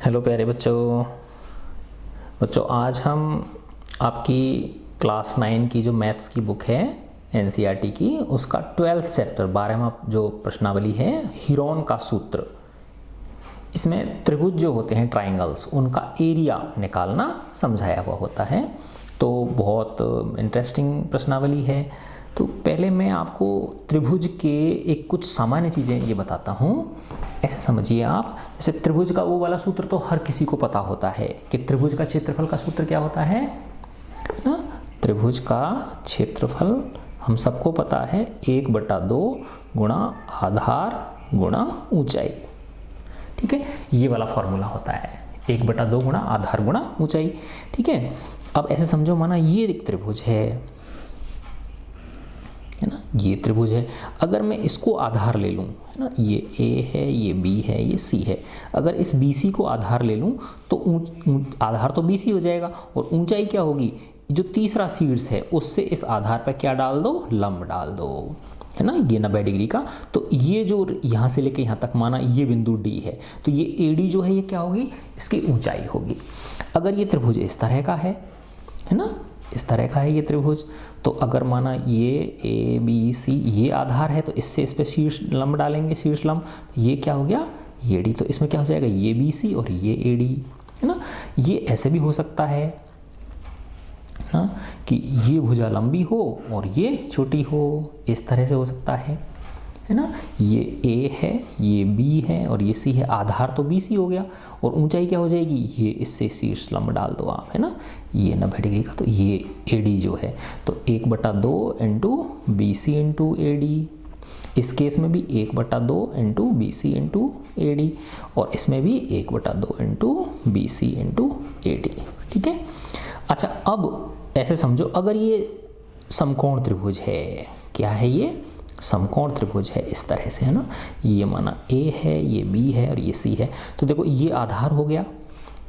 Hello प्यारे बच्चों। आज हम आपकी क्लास 9 की जो मैथ्स की बुक है एनसीईआरटी की, उसका 12th चैप्टर 12वां जो प्रश्नावली है हीरोन का सूत्र, इसमें त्रिभुज जो होते हैं ट्राइंगल्स, उनका एरिया निकालना समझाया हुआ होता है। तो बहुत इंटरेस्टिंग प्रश्नावली है। तो पहले मैं आपको त्रिभुज के एक कुछ सामान्य चीज़ें ये बताता हूँ। ऐसे समझिए आप, जैसे त्रिभुज का वो वाला सूत्र तो हर किसी को पता होता है कि त्रिभुज का क्षेत्रफल का सूत्र क्या होता है ना। त्रिभुज का क्षेत्रफल हम सबको पता है 1/2 गुणा आधार गुणा ऊंचाई। ठीक है, ये वाला फॉर्मूला होता है 1/2 गुणा आधार गुणा ऊंचाई। ठीक है, अब ऐसे समझो, माना ये एक त्रिभुज है ना, ये त्रिभुज है। अगर मैं इसको आधार ले लूँ, है ना, ये ए है, ये बी है, ये सी है। अगर इस बी सी को आधार ले लूँ तो आधार तो बी सी हो जाएगा, और ऊंचाई क्या होगी, जो तीसरा शीर्ष है उससे इस आधार पर क्या डाल दो, लंब डाल दो, है ना, ये 90 डिग्री का। तो ये जो यहाँ से लेके यहाँ तक माना ये बिंदु डी है, तो ये ए डी जो है ये क्या होगी, इसकी ऊंचाई होगी। अगर ये त्रिभुज इस तरह का है ना, इस तरह का है ये त्रिभुज, तो अगर माना ये ए बी सी ये आधार है, तो इससे इस पर शीर्ष लंब डालेंगे, शीर्ष लंब, तो ये क्या हो गया, ये डी। तो इसमें क्या हो जाएगा, ये बी सी और ये ए डी, है ना। ये ऐसे भी हो सकता है ना कि ये भुजा लंबी हो और ये छोटी हो, इस तरह से हो सकता है ना। ये ए है, ये बी है और ये सी है। आधार तो बी सी हो गया, और ऊंचाई क्या हो जाएगी, ये इससे शीर्ष लंब डाल दो आप, है ना, ये 90 डिग्री का। तो ये ए डी जो है, तो 1/2 into B C into A D. इस केस में भी 1/2 into B C into A D, और इसमें भी 1/2 into B C into A D. ठीक है, अच्छा अब ऐसे समझो, अगर ये समकोण त्रिभुज है, क्या है ये, समकोण त्रिभुज है इस तरह से, है ना। ये माना ए है, ये बी है और ये सी है। तो देखो ये आधार हो गया,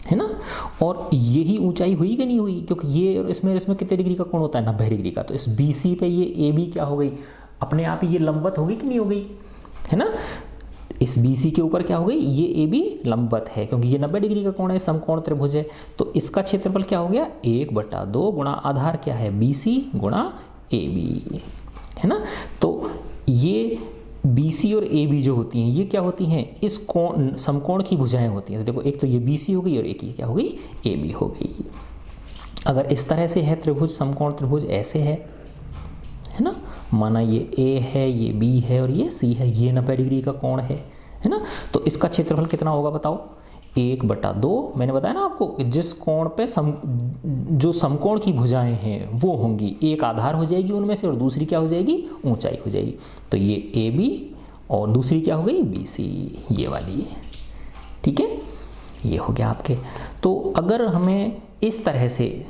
है ना, और यही ऊंचाई हुई कि नहीं हुई, क्योंकि ये और इसमें कितने डिग्री का कोण होता है, 90 डिग्री का। तो इस बी सी पे ये ए बी क्या हो गई, अपने आप ही ये लंबवत होगी कि नहीं हो गई, है ना। इस बी सी के ऊपर क्या हो गई, ये ए बी लंबवत है, क्योंकि ये 90 डिग्री का कोण है, समकोण त्रिभुज है। तो इसका क्षेत्रफल क्या हो गया, 1/2 गुणा आधार क्या है, बी सी गुणा ए बी, है ना। तो ये बी सी और ए बी जो होती हैं, ये क्या होती हैं, इस कोण समकोण की भुजाएं होती हैं। तो देखो, एक तो ये बी सी हो गई और एक ये क्या हो गई, ए बी हो गई। अगर इस तरह से है त्रिभुज, समकोण त्रिभुज ऐसे है ना, माना ये ए है, ये बी है और ये सी है, ये 90 डिग्री का कोण है ना। तो इसका क्षेत्रफल कितना होगा बताओ, 1/2। मैंने बताया ना आपको, जिस कोण पे जो समकोण की भुजाएं हैं वो होंगी, एक आधार हो जाएगी उनमें से और दूसरी क्या हो जाएगी, ऊंचाई हो जाएगी। तो ये ए बी और दूसरी क्या हो गई, बी सी, ये वाली। ठीक है, ये हो गया आपके। तो अगर हमें इस तरह से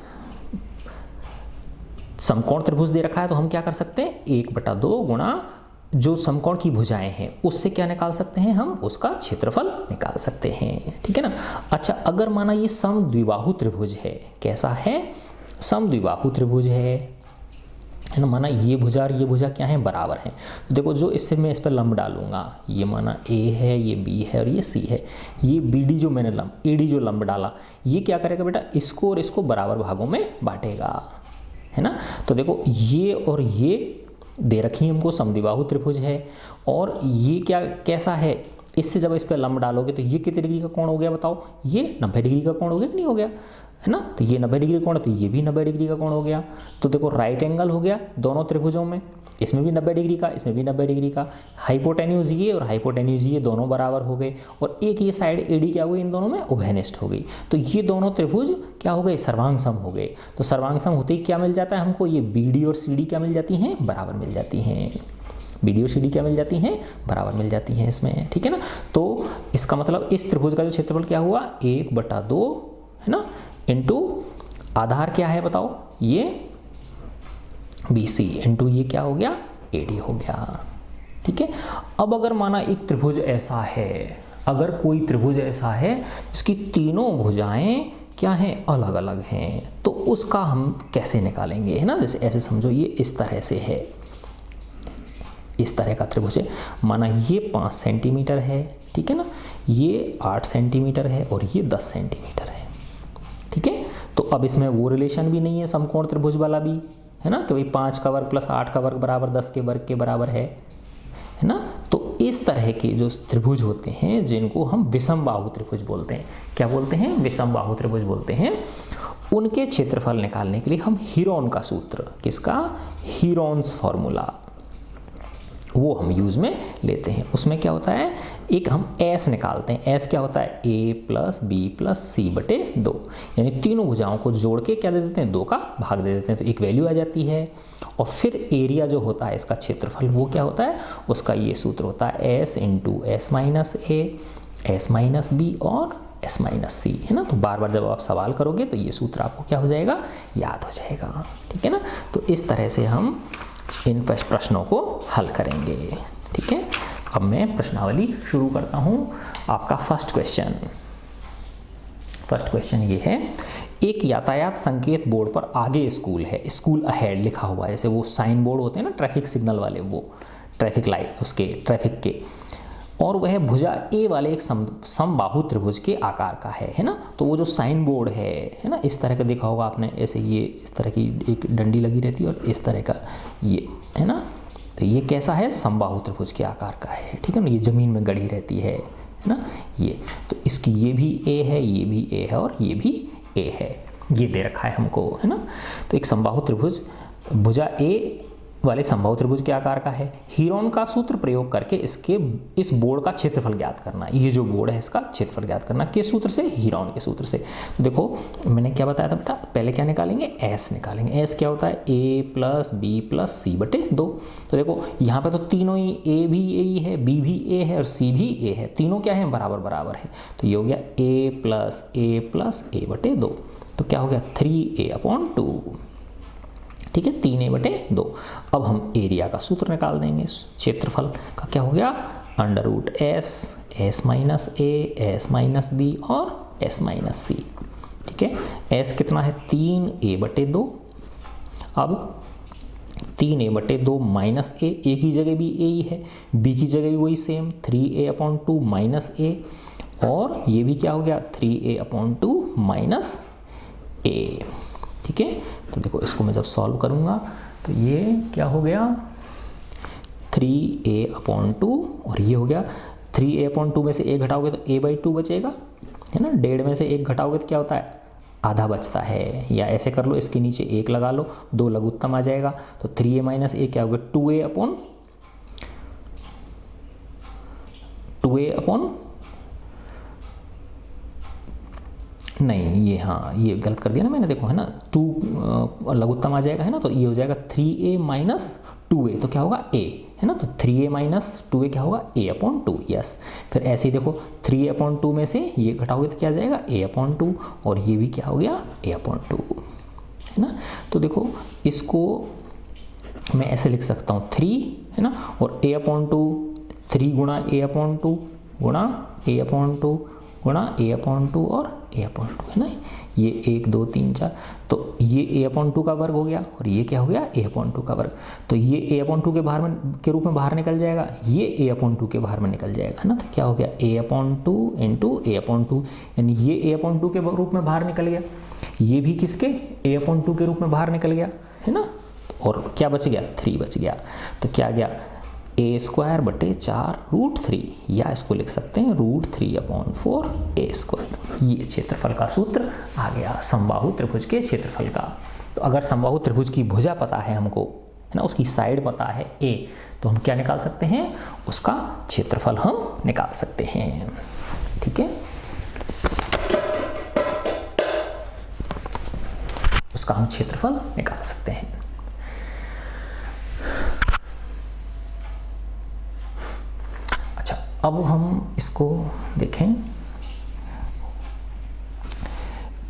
समकोण त्रिभुज दे रखा है, तो हम क्या कर सकते हैं, 1/2 गुणा जो समकोण की भुजाएं हैं उससे क्या निकाल सकते हैं, हम उसका क्षेत्रफल निकाल सकते हैं। ठीक है ना। अच्छा, अगर माना ये समद्विबाहु त्रिभुज है, कैसा है, समद्विबाहु त्रिभुज है ना, माना ये भुजा और ये भुजा क्या है, बराबर हैं। तो देखो, जो इससे मैं इस पर लंब डालूंगा, ये माना ए है, ये बी है और ये सी है। ये बी डी जो मैंने लंब, ए डी जो लंब डाला, ये क्या करेगा बेटा, इसको और इसको बराबर भागों में बांटेगा, है ना। तो देखो, ये और ये दे रखी है हमको, समद्विबाहु त्रिभुज है, और ये क्या कैसा है, इससे जब इस पर लंब डालोगे तो ये कितने डिग्री का कोण हो गया बताओ, ये 90 डिग्री का कोण हो गया कि नहीं हो गया, है ना। तो ये 90 डिग्री कोण, तो ये भी 90 डिग्री का कोण हो गया। तो देखो, राइट एंगल हो गया दोनों त्रिभुजों में, इसमें भी 90 डिग्री का, इसमें भी 90 डिग्री का। हाइपोटेन्यूज ये और हाइपोटेन्यूज ये दोनों बराबर हो गए, और एक ये साइड एडी क्या हो गई, इन दोनों में उभयनिष्ठ हो गई। तो ये दोनों त्रिभुज क्या हो गए, सर्वांग सम हो गए। तो सर्वांग सम होते ही क्या मिल जाता है हमको, ये बी डी और सी डी क्या मिल जाती हैं, बराबर मिल जाती हैं। बी डी और सी डी क्या मिल जाती हैं, बराबर मिल जाती हैं इसमें। ठीक है ना। तो इसका मतलब इस त्रिभुज का जो क्षेत्रफल क्या हुआ, 1/2, है ना, इंटू आधार क्या है बताओ, ये बी सी, इंटू ये क्या हो गया, ए डी हो गया। ठीक है। अब अगर माना एक त्रिभुज ऐसा है, अगर कोई त्रिभुज ऐसा है जिसकी तीनों भुजाएं क्या हैं, अलग अलग हैं, तो उसका हम कैसे निकालेंगे, है ना। जैसे ऐसे समझो, ये इस तरह से है, इस तरह का त्रिभुज है, माना ये 5 सेंटीमीटर है, ठीक है ना, ये 8 सेंटीमीटर है और ये 10 सेंटीमीटर है, ठीक है। तो अब इसमें वो रिलेशन भी नहीं है समकोण त्रिभुज वाला भी, है ना, कि भाई 5 का वर्ग प्लस 8 का वर्ग बराबर 10 के वर्ग के बराबर है ना। तो इस तरह के जो त्रिभुज होते हैं जिनको हम विषम बाहु त्रिभुज बोलते हैं, क्या बोलते हैं, विषम बाहु त्रिभुज बोलते हैं, उनके क्षेत्रफल निकालने के लिए हम हीरोन का सूत्र, किसका, हीरोन्स फॉर्मूला, वो हम यूज में लेते हैं। उसमें क्या होता है, एक हम एस निकालते हैं। एस क्या होता है, ए प्लस बी प्लस सी बटे 2, यानी तीनों भुजाओं को जोड़ के क्या दे देते हैं, 2 का भाग दे देते हैं, तो एक वैल्यू आ जाती है। और फिर एरिया जो होता है इसका क्षेत्रफल, वो क्या होता है, उसका ये सूत्र होता है S into S minus A, S minus B और एस माइनस सी, है ना। तो बार बार जब आप सवाल करोगे तो ये सूत्र आपको क्या हो जाएगा, याद हो जाएगा, ठीक है ना। तो इस तरह से हम इन प्रश्नों को हल करेंगे, ठीक है। अब मैं प्रश्नावली शुरू करता हूं। आपका फर्स्ट क्वेश्चन ये है, एक यातायात संकेत बोर्ड पर आगे स्कूल है, स्कूल अहेड लिखा हुआ है, जैसे वो साइन बोर्ड होते हैं ना ट्रैफिक सिग्नल वाले, वो ट्रैफिक लाइट उसके ट्रैफिक के, और वह भुजा ए वाले एक समबाहु त्रिभुज के आकार का है ना। तो वो जो साइन बोर्ड है ना, इस तरह का देखा होगा आपने, ऐसे ये इस तरह की एक डंडी लगी रहती है और इस तरह का ये, है ना। तो ये कैसा है, समबाहु त्रिभुज के आकार का है, ठीक है ना, ये जमीन में गड़ी रहती है ना ये। तो इसकी ये भी ए है, ये भी ए है और ये भी ए है, ये दे रखा है हमको, है ना। तो एक समबाहु त्रिभुज भुजा ए वाले समबाहु त्रिभुज के आकार का है। हीरोन का सूत्र प्रयोग करके इस बोर्ड का क्षेत्रफल ज्ञात करना, ये जो बोर्ड है इसका क्षेत्रफल ज्ञात करना, किस सूत्र से, हीरोन के सूत्र से। तो देखो मैंने क्या बताया था बेटा, पहले क्या निकालेंगे, एस निकालेंगे। एस क्या होता है, ए प्लस बी प्लस सी बटे 2। तो देखो यहाँ पे तो तीनों ही, ए भी ए ही है, बी भी ए है और सी भी ए है, तीनों क्या है, बराबर बराबर है। तो ये हो गया ए प्लस ए बटे 2, तो क्या हो गया 3a/2, ठीक है, 3a बटे 2। अब हम एरिया का सूत्र निकाल देंगे, क्षेत्रफल का क्या हो गया, under root S, S minus A, S minus B और एस माइनस सी, ठीक है। एस कितना है, 3a बटे 2। अब 3a बटे 2 माइनस ए की जगह भी ए ही है, बी की जगह भी वही सेम 3a/2 माइनस ए, और ये भी क्या हो गया 3a/2 माइनस ए, ठीक है। तो देखो इसको मैं जब सॉल्व करूंगा तो ये क्या हो गया 3a/2 और ये हो गया 3a/2 में से a घटाओगे तो a/2 बचेगा, है ना। 1.5 में से 1 घटाओगे तो क्या होता है, आधा बचता है। या ऐसे कर लो, इसके नीचे 1 लगा लो, 2 लघुत्तम आ जाएगा, तो 3a माइनस a क्या होगा 2a/2 नहीं, ये हाँ ये गलत कर दिया ना मैंने, देखो है ना, 2 लघुत्तम आ जाएगा, है ना। तो ये हो जाएगा 3a माइनस 2a, तो क्या होगा a, है ना। तो 3a माइनस 2a क्या होगा a/2, यस। फिर ऐसे ही देखो 3a/2 में से ये घटाओगे तो क्या आ जाएगा a/2, और ये भी क्या हो गया a/2, है ना। तो देखो इसको मैं ऐसे लिख सकता हूँ 3, है ना, और a/2 3 गुणा a/2 गुणा a/2 गुणा a/2 और a/2, है ना। ये 1 2 3 4, तो ये a/2 का वर्ग हो गया और ये क्या हो गया a/2 का वर्ग। तो ये a/2 के रूप में बाहर निकल जाएगा, ये a/2 के बाहर में निकल जाएगा, है ना। तो क्या हो गया a/2 इंटू a/2, यानी ये a/2 के रूप में बाहर निकल गया, ये भी किसके a/2 के रूप में बाहर निकल गया, है ना। और क्या बच गया 3 बच गया, तो क्या आ गया a² बटे 4√3, या इसको लिख सकते हैं √3/4 a²। ये क्षेत्रफल का सूत्र आ गया समबाहु त्रिभुज के क्षेत्रफल का। तो अगर समबाहु त्रिभुज की भुजा पता है हमको, है ना, उसकी साइड पता है a, तो हम क्या निकाल सकते हैं, उसका क्षेत्रफल हम निकाल सकते हैं, ठीक है। उसका हम क्षेत्रफल निकाल सकते हैं। अब हम इसको देखें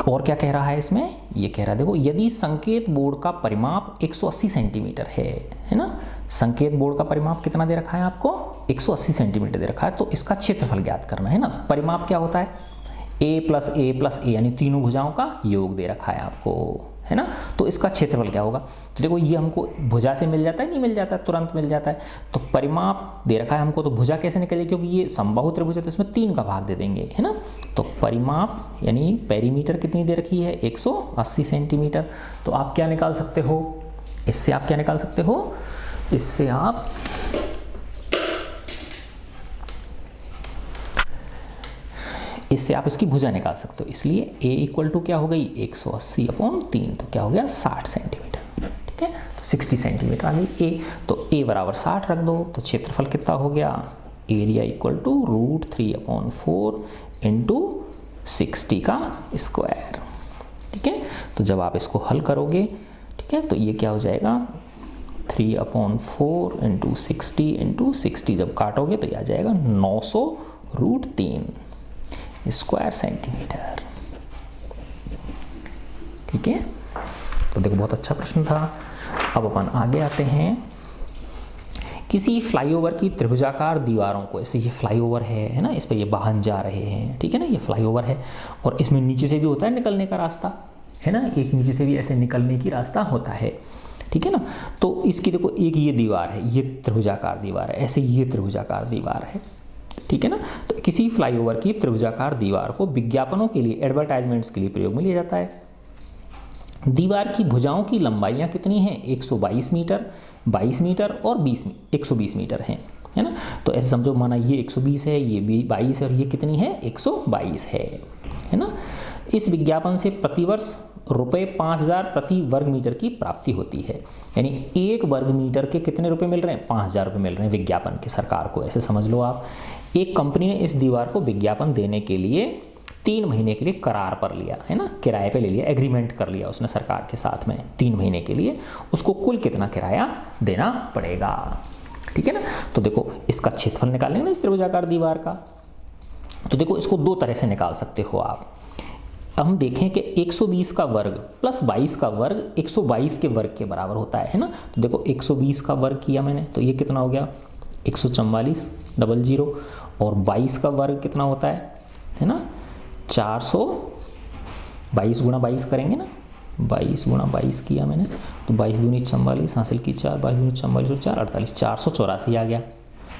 और क्या कह रहा है इसमें, ये कह रहा है देखो, यदि संकेत बोर्ड का परिमाप 180 सेंटीमीटर है ना। संकेत बोर्ड का परिमाप कितना दे रखा है आपको, 180 सेंटीमीटर दे रखा है, तो इसका क्षेत्रफल ज्ञात करना है ना। परिमाप क्या होता है, ए प्लस ए प्लस ए यानी तीनों भुजाओं का योग दे रखा है आपको, है ना। तो इसका क्षेत्रफल क्या होगा, तो देखो ये हमको भुजा से मिल जाता है, नहीं मिल जाता है, तुरंत मिल जाता है। तो परिमाप दे रखा है हमको, तो भुजा कैसे निकलेगी, क्योंकि ये समबाहु त्रिभुज है तो इसमें 3 का भाग दे देंगे, है ना। तो परिमाप यानी पेरीमीटर कितनी दे रखी है, 180 सेंटीमीटर। तो आप क्या निकाल सकते हो, इससे आप क्या निकाल सकते हो, इससे आप इसकी भुजा निकाल सकते हो। इसलिए a इक्वल टू क्या हो गई, 180/3, तो क्या हो गया 60 सेंटीमीटर, ठीक है। तो 60 सेंटीमीटर आ गई a, तो a बराबर 60 रख दो, तो क्षेत्रफल कितना हो गया, एरिया इक्वल टू √3/4 इंटू 60 का स्क्वायर, ठीक है। तो जब आप इसको हल करोगे, ठीक है, तो ये क्या हो जाएगा 3/4 इंटू 60 जब काटोगे तो ये आ जाएगा 900√3 स्क्वायर सेंटीमीटर, ठीक है। तो देखो बहुत अच्छा प्रश्न था। अब अपन आगे आते हैं, किसी फ्लाईओवर की त्रिभुजाकार दीवारों को, ऐसे ये फ्लाईओवर है ना, इस पर ये वाहन जा रहे हैं, ठीक है ना, ये फ्लाईओवर है और इसमें नीचे से भी होता है निकलने का रास्ता, है ना, एक नीचे से भी ऐसे निकलने की रास्ता होता है, ठीक है ना। तो इसकी देखो एक ये दीवार है, ये त्रिभुजाकार दीवार है, ऐसे ये त्रिभुजाकार दीवार है, ठीक है ना। तो किसी फ्लाईओवर की त्रिभुजाकार दीवार को विज्ञापनों के लिए, एडवर्टाइजमेंट्स के लिए प्रयोग में लिया जाता है। दीवार की भुजाओं की लंबाइयाँ कितनी हैं, 122 मीटर, 22 मीटर और 120 मीटर हैं, है ना। तो ऐसे समझो, माना ये 120 है, ये भी 22 है और ये कितनी है 122 है ना। इस विज्ञापन से प्रतिवर्ष ₹5000 प्रति वर्ग मीटर की प्राप्ति होती है, यानी 1 वर्ग मीटर के कितने रुपए मिल रहे हैं, 5000 रुपये मिल रहे हैं विज्ञापन के सरकार को, ऐसे समझ लो आप। एक कंपनी ने इस दीवार को विज्ञापन देने के लिए 3 महीने के लिए करार पर लिया, है ना, किराए पे ले लिया, एग्रीमेंट कर लिया उसने सरकार के साथ में 3 महीने के लिए, उसको कुल कितना किराया देना पड़ेगा, ठीक है ना। तो देखो इसका क्षेत्रफल निकालेंगे ना इस त्रिभुजाकार दीवार का, तो देखो इसको 2 तरह से निकाल सकते हो आप। हम देखें कि 120 का वर्ग प्लस 22 का वर्ग 122 के वर्ग के बराबर होता है ना। तो देखो 120 का वर्ग किया मैंने, तो ये कितना हो गया 144 00, और 22 का वर्ग कितना होता है ना 400, 22 गुणा 22 करेंगे ना, 22 गुणा 22 किया मैंने, तो 22 दूनी 44 हासिल की 4, 22 दूनी 44 और 4 48, 484 आ गया,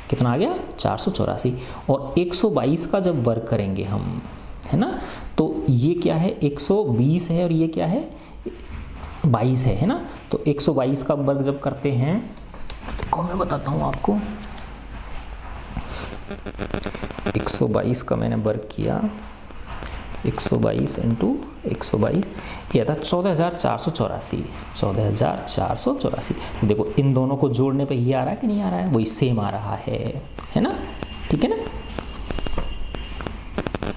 कितना आ गया 484। और 122 का जब वर्ग करेंगे हम, है ना, तो ये क्या है 120 है और ये क्या है 22 है ना। तो 122 का वर्ग जब करते हैं, देखो मैं बताता हूँ आपको, 122 का मैंने वर्ग किया, 122 इंटू 122 यह था 14484, 14484। तो देखो इन दोनों को जोड़ने पे ये आ रहा है कि नहीं आ रहा है, वही सेम आ रहा है ना, ठीक है ना।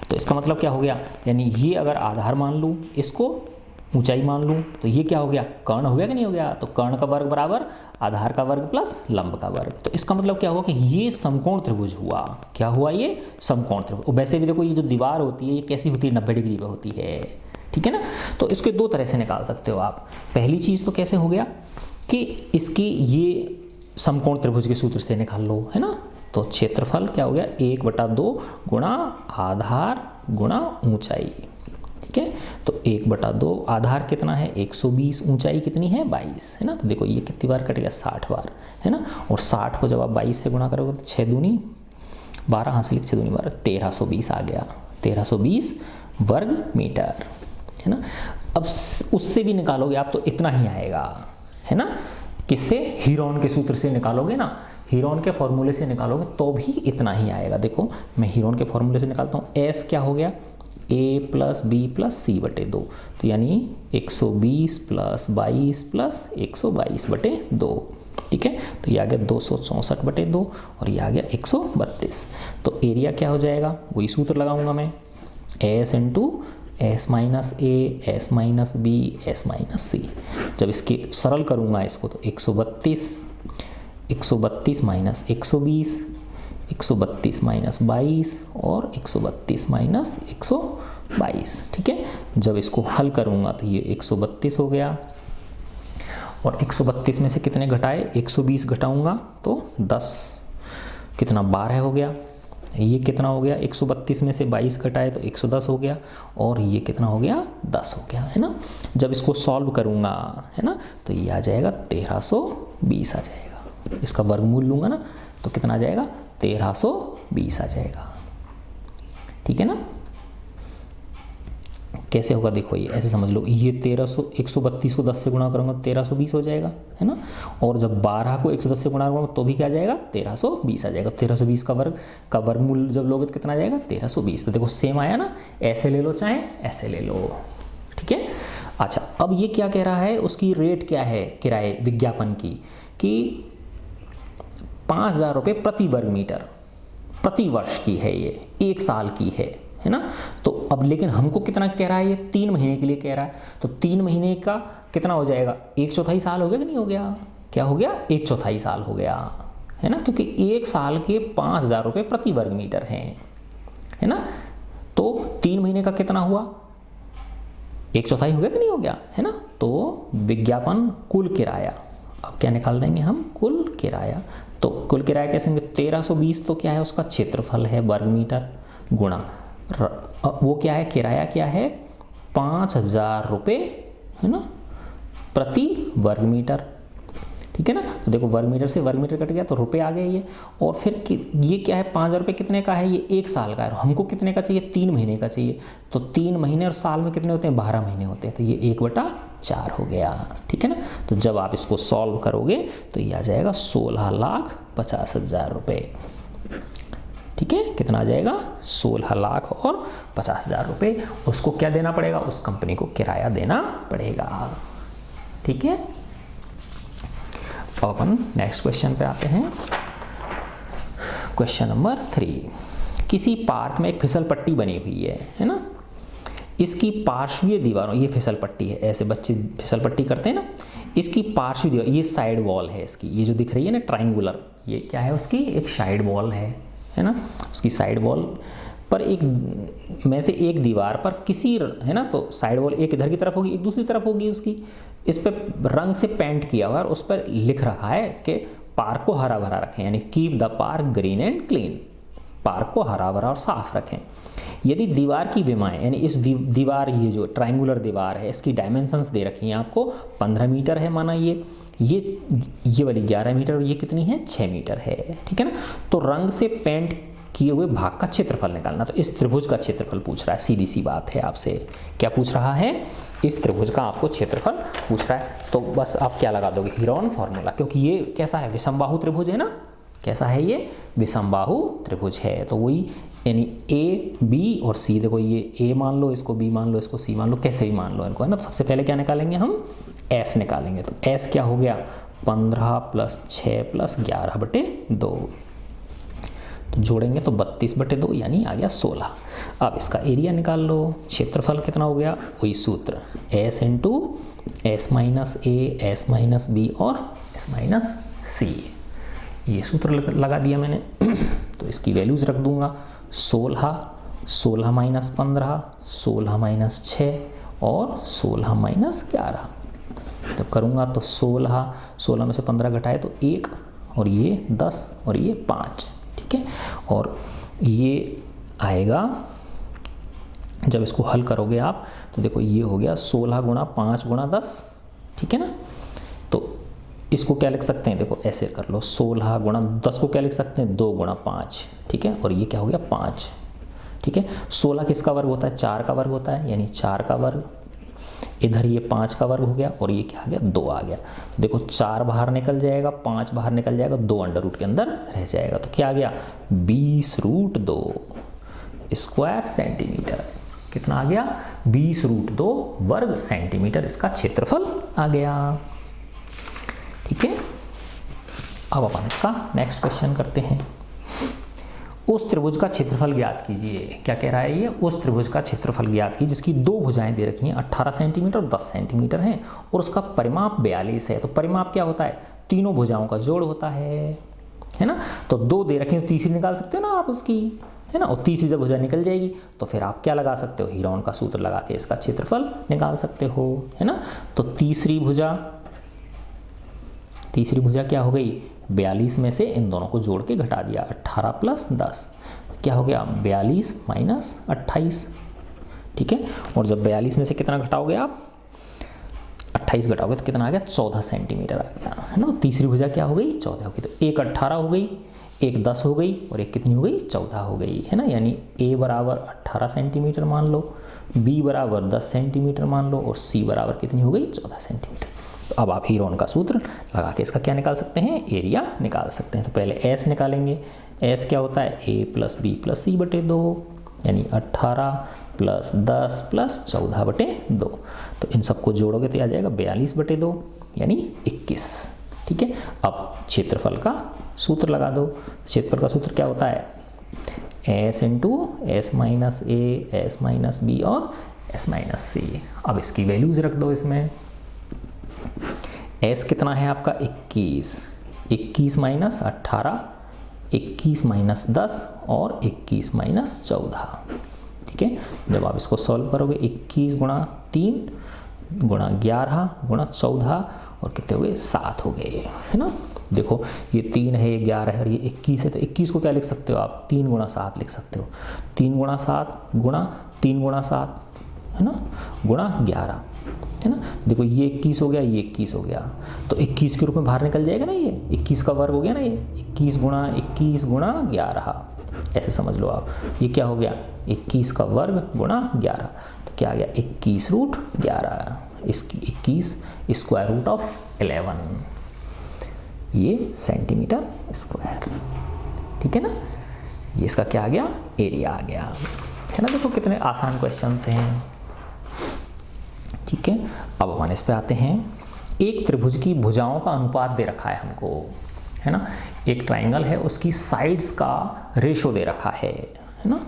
तो इसका मतलब क्या हो गया, यानी ये अगर आधार मान लूँ, इसको ऊंचाई मान लूँ, तो ये क्या हो गया कर्ण हो गया कि नहीं हो गया। तो कर्ण का वर्ग बराबर आधार का वर्ग प्लस लंब का वर्ग। तो इसका मतलब क्या हुआ कि ये समकोण त्रिभुज हुआ, क्या हुआ ये समकोण त्रिभुज। वैसे भी देखो ये जो दीवार होती है ये कैसी होती है 90 डिग्री पे होती है, ठीक है ना। तो इसके 2 तरह से निकाल सकते हो आप। पहली चीज़ तो कैसे हो गया कि इसकी ये समकोण त्रिभुज के सूत्र से निकाल लो, है ना। तो क्षेत्रफल क्या हो गया 1/2 गुणा आधार गुणा ऊंचाई, ठीक है। तो 1/2 आधार कितना है 120, ऊंचाई कितनी है 22, है ना। तो देखो ये कितनी बार कटेगा 60 बार, है ना। और 60 को जब आप 22 से गुणा करोगे तो 6 दूनी 12 हासिल 6 दूनी 12, 1320 आ गया, 1320 वर्ग मीटर, है ना। अब उससे भी निकालोगे आप तो इतना ही आएगा, है ना। किससे, हीरोन के सूत्र से निकालोगे ना, हीरोन के फॉर्मूले से निकालोगे तो भी इतना ही आएगा। देखो मैं हीरोन के फॉर्मूले से निकालता हूँ, एस क्या हो गया a प्लस बी प्लस सी बटे 2, तो यानी 120 प्लस 22 प्लस 122/2, ठीक है। तो ये आ गया 264/2 और ये आ गया 132। तो एरिया क्या हो जाएगा, वही सूत्र लगाऊंगा मैं, S into S minus A S minus B S minus C. जब इसकी सरल करूंगा इसको तो 132 माइनस 120, 132 माइनस 22 और 132 माइनस 122, ठीक है। जब इसको हल करूंगा तो ये 132 हो गया, और 132 में से कितने घटाए 120 घटाऊंगा तो 10 कितना 12 हो गया, ये कितना हो गया, 132 में से 22 घटाए तो 110 हो गया, और ये कितना हो गया, 10 हो गया, है ना। जब इसको सॉल्व करूँगा, है ना, तो ये आ जाएगा 1320 आ जाएगा। इसका वर्गमूल लूँगा ना तो कितना आ जाएगा, 1320 आ जाएगा, ठीक है ना। कैसे होगा देखो, ये ऐसे समझ लो, ये 132 को 10 से गुणा करूँगा 1320 हो जाएगा, है ना। और जब 12 को 110 से गुणा करूँगा तो भी क्या आ जाएगा, 1320 आ जाएगा। 1320 का वर्गमूल जब लोगे तो कितना आ जाएगा, 1320। तो देखो सेम आया ना, ऐसे ले लो चाहे ऐसे ले लो, ठीक है। अच्छा, अब ये क्या कह रहा है, उसकी रेट क्या है किराए विज्ञापन की, कि 5000 रुपये प्रति वर्ग मीटर प्रति वर्ष की है, ये 1 साल की है ना। तो अब लेकिन हमको कितना कह रहा है, ये 3 महीने के लिए कह रहा है, तो 3 महीने का कितना हो जाएगा, 1/4 साल हो गया कि नहीं हो गया, क्या हो गया, 1/4 साल हो गया, है ना, क्योंकि 1 साल के 5000 रुपये प्रति वर्ग मीटर हैं, है ना। तो 3 महीने का कितना हुआ, 1/4 हो गया कि नहीं हो गया, है ना। तो विज्ञापन कुल किराया, अब क्या निकाल देंगे हम, कुल किराया। तो कुल किराया कैसे होंगे, 1320 तो क्या है, उसका क्षेत्रफल है वर्ग मीटर, गुणा वो क्या है, किराया क्या है, 5000 रुपये, है ना, प्रति वर्ग मीटर, ठीक है ना। तो देखो वर्ग मीटर से वर्ग मीटर कट गया तो रुपये आ गए ये, और फिर ये क्या है, 5000 रुपये कितने का है, ये 1 साल का है, हमको कितने का चाहिए, 3 महीने का चाहिए। तो 3 महीने और साल में कितने होते हैं, 12 महीने होते हैं, तो ये 1/4 हो गया, ठीक है ना। तो जब आप इसको सॉल्व करोगे तो ये आ जाएगा 16,50,000 रुपये, ठीक है। कितना आ जाएगा, 16,50,000 रुपये। उसको क्या देना पड़ेगा, उस कंपनी को किराया देना पड़ेगा, ठीक है। अपन नेक्स्ट क्वेश्चन पे आते हैं। क्वेश्चन नंबर 3, किसी पार्क में एक फिसल पट्टी बनी हुई है ना। इसकी पार्श्वीय दीवारों, ये फिसल पट्टी है, ऐसे बच्चे फिसल पट्टी करते हैं ना, इसकी पार्श्वीय दीवार, ये साइड वॉल है इसकी, ये जो दिख रही है ना ट्राइंगुलर, ये क्या है, उसकी एक साइड वॉल है ना। उसकी साइड वॉल पर एक में से एक दीवार पर किसी, है ना, तो साइड वॉल एक इधर की तरफ होगी, एक दूसरी तरफ होगी उसकी, इस पर रंग से पेंट किया हुआ है और उस पर लिख रखा है कि पार्क को हरा भरा रखें, यानी keep the park green and clean, park को हरा भरा और साफ रखें। यदि दीवार की विमाएँ, यानी इस दीवार, ये जो ट्राइंगुलर दीवार है, इसकी डायमेंशंस दे रखी हैं आपको, 15 मीटर है माना, ये वाली 11 मीटर, और ये कितनी है, 6 मीटर है, ठीक है ना। तो रंग से पेंट किए हुए भाग का क्षेत्रफल निकालना। तो इस त्रिभुज का क्षेत्रफल पूछ रहा है, सीधी सी बात है आपसे, क्या पूछ रहा है, इस त्रिभुज का आपको क्षेत्रफल पूछ रहा है। तो बस आप क्या लगा दोगे, हीरोन फॉर्मूला, क्योंकि ये कैसा है, विषमबाहु त्रिभुज है ना, कैसा है ये, विषमबाहु त्रिभुज है। तो वही, यानी ए बी और सी, देखो ये ए मान लो, इसको बी मान लो, इसको सी मान लो, कैसे भी मान लो इनको, है ना। तो सबसे पहले क्या निकालेंगे हम, एस निकालेंगे। तो एस क्या हो गया, 15 + 6 + 11/2, तो जोड़ेंगे तो 32/2, यानी आ गया 16। अब इसका एरिया निकाल लो, क्षेत्रफल कितना हो गया, वही सूत्र, S × S - A S - B और S - C, ये सूत्र लगा दिया मैंने। तो इसकी वैल्यूज रख दूंगा, 16 - 15 16 - 6 और 16 - 11। तो करूँगा तो 16 में से 15 घटाए तो 1, और ये 10 और ये 5, ठीक है। और ये आएगा, जब इसको हल करोगे आप तो देखो ये हो गया 16 × 5 × 10, ठीक है ना। तो इसको क्या लिख सकते हैं, देखो ऐसे कर लो, 16 × 10 को क्या लिख सकते हैं, 2 × 5, ठीक है। और ये क्या हो गया, 5, ठीक है। 16 किसका वर्ग होता है, 4 का वर्ग होता है, यानी 4 का वर्ग, इधर ये 5 का वर्ग हो गया, और ये क्या आ गया, 2 आ गया। तो देखो 4 बाहर निकल जाएगा, 5 बाहर निकल जाएगा, 2 अंडर रूट के अंदर रह जाएगा, तो क्या आ गया, 20√2 स्क्वायर सेंटीमीटर। कितना आ गया, 20√2 वर्ग सेंटीमीटर इसका क्षेत्रफल आ गया, ठीक है। अब अपन इसका नेक्स्ट क्वेश्चन करते हैं। उस त्रिभुज का क्षेत्रफल ज्ञात कीजिए। क्या कह रहा है ये, उस त्रिभुज का क्षेत्रफल ज्ञात कीजिए जिसकी 2 भुजाएं दे रखी हैं, 18 सेंटीमीटर और 10 सेंटीमीटर हैं, और उसका परिमाप 42 है। तो परिमाप क्या होता है, तीनों भुजाओं का जोड़ होता है ना। तो 2 दे रखी हैं, तीसरी निकाल सकते हो ना आप उसकी, है ना। और तीसरी जब भुजा निकल जाएगी तो फिर आप क्या लगा सकते हो, हीरोन का सूत्र लगा के इसका क्षेत्रफल निकाल सकते हो, है ना। तो तीसरी भुजा क्या हो गई, 42 में से इन दोनों को जोड़ के घटा दिया, 18 + 10, क्या हो गया 42 माइनस 28, ठीक है। और जब 42 में से कितना घटाओगे आप 28 घटाओगे तो कितना आ गया 14 सेंटीमीटर आ गया, है ना। तो तीसरी भुजा क्या हो गई 14 होगी, तो एक 18 हो गई, एक 10 हो गई और एक कितनी हो गई 14 हो गई, है ना। यानी A बराबर 18 सेंटीमीटर मान लो, B बराबर 10 सेंटीमीटर मान लो और C बराबर कितनी हो गई 14 सेंटीमीटर। तो अब आप हीरोन का सूत्र लगा के इसका क्या निकाल सकते हैं, एरिया निकाल सकते हैं। तो पहले S निकालेंगे, S क्या होता है A plus B plus C बटे 2, यानी 18 प्लस 10 प्लस 14 बटे 2। तो इन सबको जोड़ोगे तो आ जाएगा 42 बटे 2 यानी 21, ठीक है। अब क्षेत्रफल का सूत्र लगा दो। क्षेत्रफल का सूत्र क्या होता है S into S minus A, S minus B और एस माइनस सी। अब इसकी वैल्यूज रख दो इसमें। S कितना है आपका 21, 21 माइनस 18, 21 माइनस 10 और 21 माइनस 14, ठीक है। जब आप इसको सॉल्व करोगे 21 गुणा 3 गुणा 11 गुणा 14 और कितने हो गए 7 हो गए, है ना। देखो ये 3 है, ये 11 है और ये 21 है, तो 21 को क्या लिख सकते हो आप 3 गुणा 7 लिख सकते हो। 3 गुणा 7 गुणा 3 गुणा 7, है ना, गुणा 11, है ना। देखो ये 21 हो गया, ये 21 हो गया, तो 21 के रूप में बाहर निकल जाएगा ना, ये 21 का वर्ग हो गया ना, ये 21 गुणा 11, ऐसे समझ लो आप। ये क्या हो गया 21 का वर्ग गुणा 11, तो क्या आ गया 21 रूट 11, इसकी 21 स्क्वायर रूट ऑफ 11, ये सेंटीमीटर स्क्वायर, ठीक है ना। ये इसका क्या आ गया एरिया आ गया, है ना। देखो कितने आसान क्वेश्चंस हैं, ठीक है। अब अपन इस पे आते हैं। एक त्रिभुज की भुजाओं का अनुपात दे रखा है हमको, है ना। एक ट्राइंगल है, उसकी साइड्स का रेशो दे रखा है ना,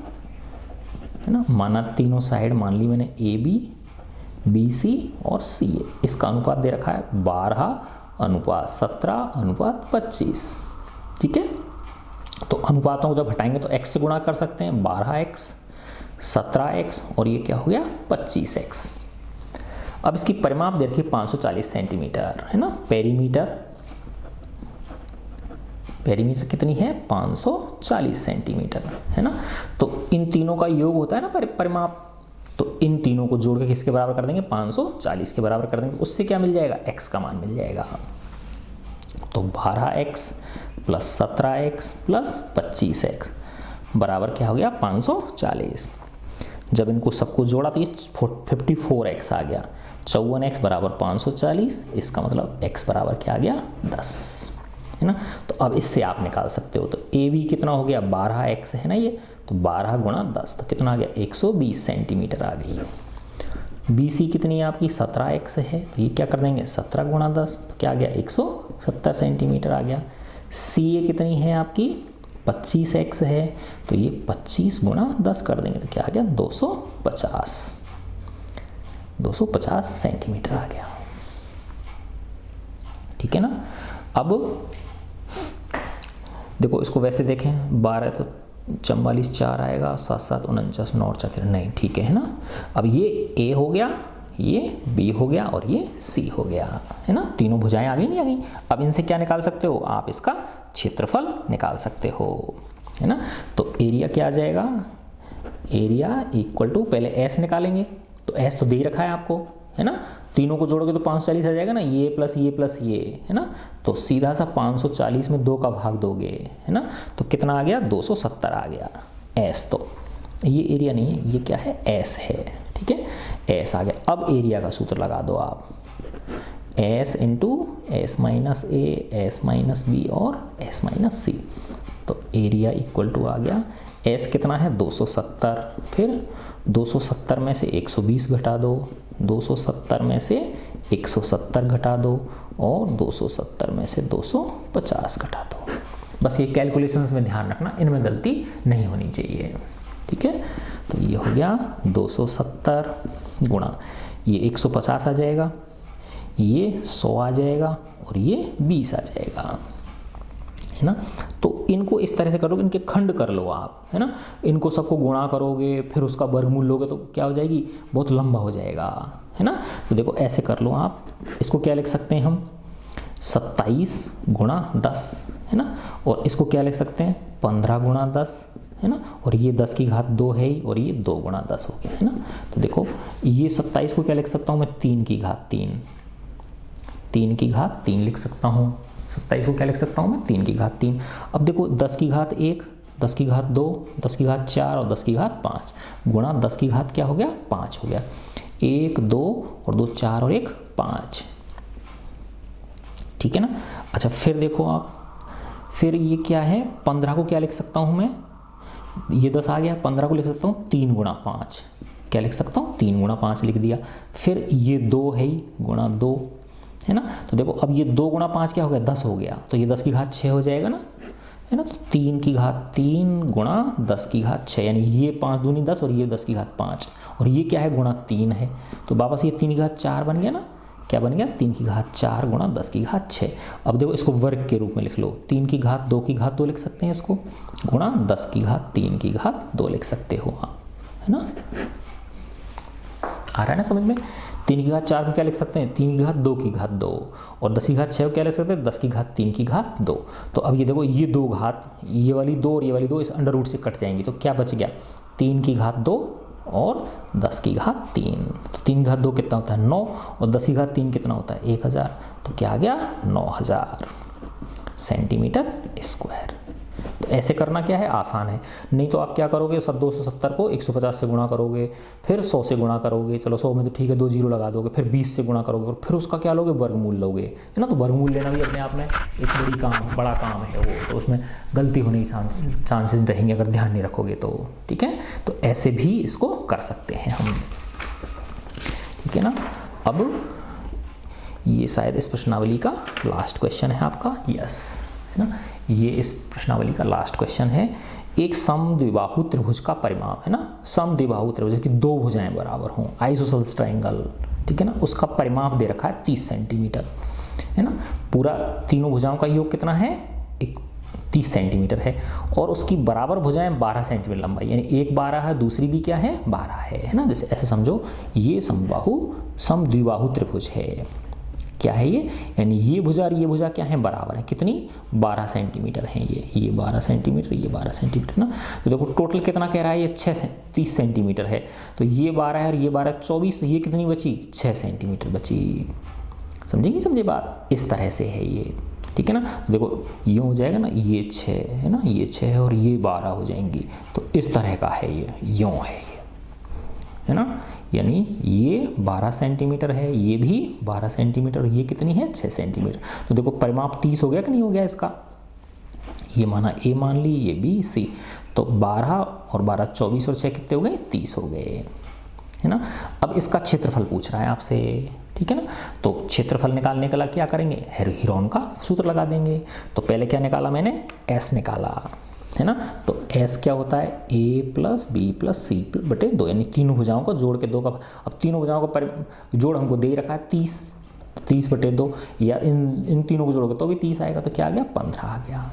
है ना। माना तीनों साइड मान ली मैंने AB, BC और CA, इसका अनुपात दे रखा है 12:17:25, ठीक है। तो अनुपातों को जब हटाएंगे तो x से गुणा कर सकते हैं, 12x 17x और ये क्या हो गया 25x। अब इसकी परिमाप दे रखी 540 सेंटीमीटर, है ना। पेरीमीटर कितनी है 540 सेंटीमीटर, है ना। तो इन तीनों का योग होता है ना परिमाप, तो इन तीनों को जोड़ के किसके बराबर कर देंगे 540 के बराबर कर देंगे, उससे क्या मिल जाएगा x का मान मिल जाएगा। तो 12x plus 17x plus 25x बराबर क्या हो गया 540। जब इनको सबको जोड़ा तो ये 54x आ गया, 54x बराबर 540, इसका मतलब x बराबर क्या आ गया 10, है ना। तो अब इससे आप निकाल सकते हो। तो AB कितना हो गया 12x है ना ये, तो 12 गुणा 10 तो कितना आ गया 120 सेंटीमीटर आ गई। BC कितनी है आपकी 17x है, तो ये क्या कर देंगे 17 गुणा 10 तो क्या आ गया 170 सेंटीमीटर आ गया। CA कितनी है आपकी 25x है, तो ये 25 गुणा 10 कर देंगे तो क्या आ गया 250 सेंटीमीटर आ गया, ठीक है ना। अब देखो इसको वैसे देखें 12 तो 44 4 आएगा, 7 7 49 9 4 नहीं, ठीक है ना। अब ये A हो गया, ये B हो गया और ये C हो गया, है ना। तीनों भुजाएं आ गई नहीं आ गई। अब इनसे क्या निकाल सकते हो आप, इसका क्षेत्रफल निकाल सकते हो, है ना। तो एरिया क्या आ जाएगा, एरिया इक्वल टू पहले S निकालेंगे, तो S तो दे रखा है आपको, है ना। तीनों को जोड़ोगे तो 540 आ जाएगा ना, ये प्लस ये, है ना। तो सीधा सा 540 में 2 का भाग दोगे, है ना, तो कितना आ गया 270 आ गया S। तो ये एरिया नहीं है, ये क्या है S है, ठीक है, S आ गया। अब एरिया का सूत्र लगा दो आप, S into S minus A, S minus B और एस माइनस सी। तो एरिया इक्वल टू आ गया S कितना है 270, फिर 270 में से 120 घटा दो, 270 में से 170 घटा दो और 270 में से 250 घटा दो। बस ये कैलकुलेशंस में ध्यान रखना, इनमें गलती नहीं होनी चाहिए, ठीक है। तो ये हो गया 270 गुणा ये 150 आ जाएगा, ये 100 आ जाएगा और ये 20 आ जाएगा, है ना। तो इनको इस तरह से करोगे, इनके खंड कर लो आप, है ना। इनको सबको गुणा करोगे फिर उसका वर्गमूल लोगे तो क्या हो जाएगी, बहुत लंबा हो जाएगा, है ना। तो देखो ऐसे कर लो आप, इसको क्या लिख सकते हैं हम 27 गुणा 10, है ना। और इसको क्या लिख सकते हैं 15 गुणा 10, है ना, और ये 10 की घात 2 है ही, और ये 2 गुणा 10 हो गया, है ना। तो देखो ये 27 को क्या लिख सकता हूँ मैं, 3 की घात 3, 3 की घात 3 लिख सकता हूँ। 27 को क्या लिख सकता हूँ मैं, 3 की घात 3। अब देखो 10 की घात 1, 10 की घात 2, 10 की घात 4 और 10 की घात 5 गुणा 10 की घात क्या हो गया, 5 हो गया। 1 2 और 2 4 और 1 5, ठीक है ना। अच्छा फिर देखो आप, फिर ये क्या है, 15 को क्या लिख सकता हूँ मैं, ये 10 आ गया, 15 को लिख सकता हूँ 3 गुणा 5, क्या लिख सकता हूँ, 3 गुणा 5 लिख दिया। फिर ये 2 है ही, गुणा 2, है ना। तो देखो अब ये 2 गुणा 5 क्या हो गया, 10 हो गया, तो ये 10 की घात 6 हो जाएगा ना, है ना। तो 3 की घात 3 गुणा 10 की घात 6, यानी ये 5 दूनी 10 और ये 10 की घात 5, और ये क्या है, गुणा 3 है, तो वापस ये 3 की घात 4 बन गया ना, क्या बन गया, 3 की घात 4 गुणा 10 की घात 6। अब देखो इसको वर्ग के रूप में लिख लो, 3 की घात 2 की घात 2 लिख सकते हैं इसको, गुणा 10 की घात 3 की घात 2 लिख सकते हो आप, है ना। आ रहा है ना समझ में। 3 की घात 4 को क्या लिख सकते हैं, 3 की घात 2 की घात 2, और 10 की घात 6 को क्या लिख सकते हैं, 10 की घात 3 की घात 2। तो अब ये देखो ये 2 घात, ये वाली 2 और ये वाली 2 इस अंडर रूट से कट जाएंगी, तो क्या बच गया, 3 की घात 2 और 10 की घात 3। तो 3 की घात 2 कितना होता है, 9, और 10 की घात 3 कितना होता है, 1000। तो क्या आ गया, 9000 सेंटीमीटर स्क्वायर। तो ऐसे करना क्या है, आसान है। नहीं तो आप क्या करोगे, 270 को 150 से गुणा करोगे, फिर 100 से गुणा करोगे, चलो 100 में तो ठीक है 2 जीरो लगा दोगे, फिर 20 से गुणा करोगे, और फिर उसका क्या लोगे, वर्गमूल लोगे, है ना। तो वर्गमूल लेना भी अपने आप में एक बड़ा काम है वो, तो उसमें गलती होने की चांसेस रहेंगे अगर ध्यान नहीं रखोगे तो, ठीक है। तो ऐसे भी इसको कर सकते हैं हम, ठीक है ना। अब ये शायद इस प्रश्नावली का लास्ट क्वेश्चन है आपका, यस, है ना। ये इस प्रश्नावली का लास्ट क्वेश्चन है। एक समद्विबाहु त्रिभुज का परिमाप, है ना, समद्विबाहु त्रिभुज की 2 भुजाएं बराबर हों, आइसोसेलेस ट्रायंगल, ठीक है ना, उसका परिमाप दे रखा है 30 सेंटीमीटर, है ना। पूरा तीनों भुजाओं का योग कितना है, 30 सेंटीमीटर है, और उसकी बराबर भुजाएं 12 सेंटीमीटर लंबाई, यानी एक 12 है, दूसरी भी क्या है, 12 है ना। जैसे ऐसे समझो ये समद्विबाहु त्रिभुज है, क्या है ये, यानी ये भुजा और ये भुजा क्या है, बराबर है, कितनी, 12 सेंटीमीटर है, ये 12 सेंटीमीटर, ये 12 सेंटीमीटर ना। तो देखो टोटल कितना कह रहा है, ये 30 सेंटीमीटर है, तो ये 12 है और ये 12 24, तो ये कितनी बची, 6 सेंटीमीटर बची। समझे नहीं समझे बात, इस तरह से है ये, ठीक है ना। तो देखो यूँ हो जाएगा ना, ये 6 है ना, ये 6 है और ये 12 हो जाएंगी, तो इस तरह का है ये, यूँ है ना। यानी ये 12 सेंटीमीटर है, ये भी 12 सेंटीमीटर, ये कितनी है, 6 सेंटीमीटर। तो देखो परिमाप 30 हो गया कि नहीं हो गया इसका, ये माना ए मान ली, ये बी सी, तो 12 और 12 24 और 6 कितने हो गए, 30 हो गए, है ना। अब इसका क्षेत्रफल पूछ रहा है आपसे, ठीक है ना। तो क्षेत्रफल निकालने के लिए क्या करेंगे, हेरोन का सूत्र लगा देंगे। तो पहले क्या निकाला मैंने, एस निकाला, है ना। तो S क्या होता है, A प्लस बी प्लस सी बटे 2, यानी तीनों भुजाओं को जोड़ के 2 का, अब तीनों भुजाओं का जोड़ हमको दे ही रखा है 30 बटे 2, या इन तीनों को जोड़ोगे तो भी 30 आएगा, तो क्या आ गया, 15 आ गया,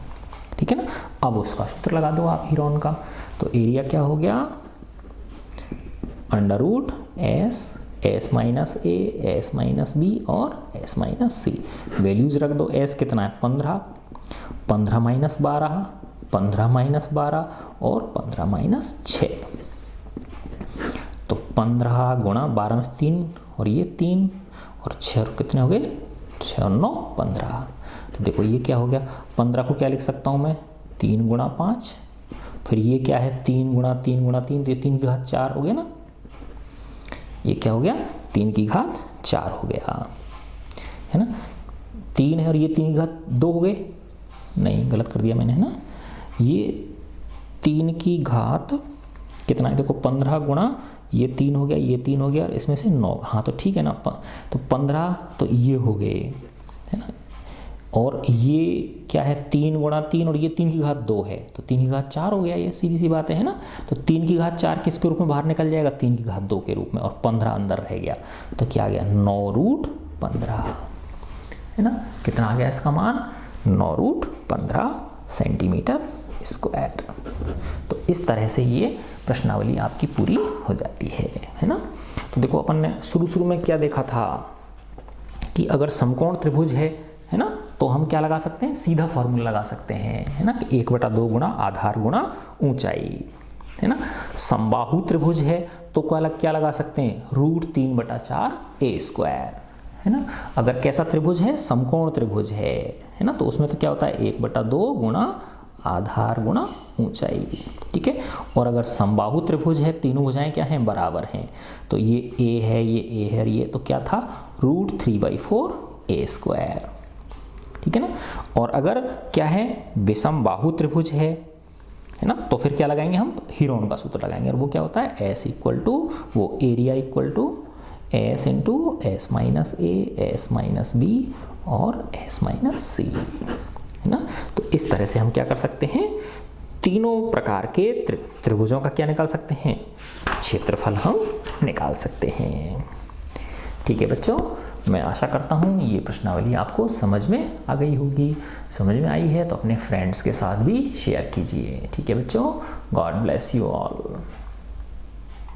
ठीक है ना। अब उसका सूत्र लगा दो आप हीरोन का, तो एरिया क्या हो गया, under root S minus A, S minus B और एस माइनस सी। वैल्यूज रख दो, एस कितना है, 15, 15 माइनस 12, 15 माइनस 12 और 15 माइनस 6, तो 15 गुणा 12 में 3 और ये 3 और 6 कितने हो गए, 6 और 9 15। तो देखो ये क्या हो गया, 15 को क्या लिख सकता हूँ मैं, 3 गुणा 5, फिर ये क्या है 3 गुणा 3 गुणा 3, तो ये 3 की घात 4 हो गया ना, ये क्या हो गया, 3 की घात 4 हो गया, है ना। 3 है और ये 3 की घात 2 हो गए, नहीं गलत कर दिया मैंने, है ना। ये 3 की घात कितना है, देखो 15 गुणा ये 3 हो गया, ये 3 हो गया और इसमें से 9, हाँ तो ठीक है ना। तो 15 तो ये हो गए, है ना, और ये क्या है 3 गुणा 3 और ये 3 की घात 2 है, तो 3 की घात 4 हो गया, ये सीधी सी बात है ना। तो 3 की घात 4 किसके रूप में बाहर निकल जाएगा, 3 की घात 2 के रूप में, और 15 अंदर रह गया, तो क्या आ गया 9 रूट 15, है ना। कितना आ गया इसका मान, 9 रूट 15 सेंटीमीटर स्क्वायर। तो इस तरह से ये प्रश्नावली आपकी पूरी हो जाती है ना। तो देखो अपन ने शुरू में क्या देखा था कि अगर समकोण त्रिभुज है ना, तो तो हम क्या लगा सकते हैं, सीधा फॉर्मूला लगा सकते हैं, है ना, कि 1/2 गुणा आधार गुणा ऊंचाई, है ना। समबाहु त्रिभुज है तो क्या लगा सकते हैं, √3/4 a², है ना। अगर कैसा त्रिभुज है, समकोण त्रिभुज है ना, तो उसमें तो क्या होता है 1/2 गुणा आधार गुणा ऊंचाई, ठीक है। और अगर समबाहु त्रिभुज है, तीनों भुजाएं क्या हैं, बराबर हैं, तो ये a है, ये a है, ये तो क्या था √3/4 a², ठीक है ना। और अगर क्या है, विषम बाहु त्रिभुज है ना, तो फिर क्या लगाएंगे हम, हीरोन का सूत्र लगाएंगे, और वो क्या होता है, S इक्वल टू वो area equal to S into S minus A, S minus B और S माइनस C, है ना। तो इस तरह से हम क्या कर सकते हैं, तीनों प्रकार के त्रिभुजों का क्या निकाल सकते हैं, क्षेत्रफल हम निकाल सकते हैं। ठीक है बच्चों, मैं आशा करता हूँ ये प्रश्नावली आपको समझ में आ गई होगी। समझ में आई है तो अपने फ्रेंड्स के साथ भी शेयर कीजिए। ठीक है बच्चों, गॉड ब्लेस यू ऑल।